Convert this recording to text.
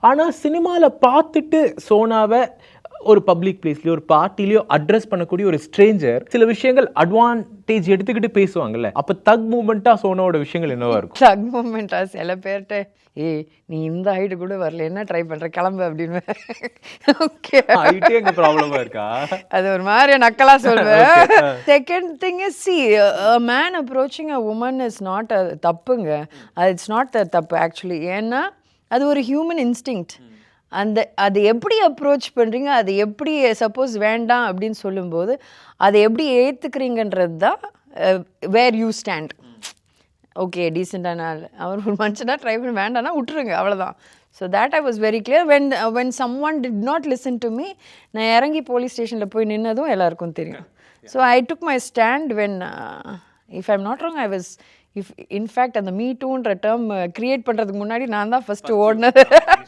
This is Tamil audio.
ஆனால் சினிமாவில் பார்த்துட்டு சோனாவை ஒரு பப்ளிக் பிளேஸ்லயோ ஒரு பார்ட்டிலையோ அட்ரஸ் பண்ணக்கூடிய ஒரு ஸ்ட்ரேஞ்சர் சில விஷயங்கள் அட்வான்டேஜ் எடுத்துக்கிட்டு பேசுவாங்கல்ல, அப்ப தக் மூமெண்டா சோனாவோட விஷயங்கள் என்னவா இருக்கும்? தக் மூமெண்டா சில பேர்கிட்ட நீ இந்த ஹைட்டு கூட வரல, என்ன ட்ரை பண்ற, கிளம்பு அப்படின்னு. ஓகே, ஹைட்டே எங்க ப்ராப்ளமா இருக்கா? அது ஒரு மாதிரி நக்கலா சொல்வேன். Second thing is see man approaching a woman is not a தப்புங்க. இட்ஸ் நாட் அ தப்பு ஆக்சுவலி. ஏன்னா அது ஒரு ஹியூமன் இன்ஸ்டிங்க்ட். அது எப்படி அப்ரோச் பண்ணுறீங்க, அது எப்படி சப்போஸ் வேண்டாம் அப்படின்னு சொல்லும்போது அதை எப்படி ஏற்றுக்கிறீங்கன்றது தான் வேர் யூ ஸ்டாண்ட். ஓகே, டீசெண்டான ஆள் அவர் ஒரு மனுஷனா ட்ரை பண்ணி வேண்டாம்னா விட்டுருங்க, அவ்வளோதான். So that I was very clear. When someone did not listen to me, நான் இறங்கி போலீஸ் ஸ்டேஷனில் போய் நின்னதும் எல்லாருக்கும் தெரியும். So I took my stand when if I'm not wrong I was in fact அந்த மீ டூன்ற டேர்ம் கிரியேட் பண்ணுறதுக்கு முன்னாடி நான் தான் ஃபஸ்ட்டு ஓடினது.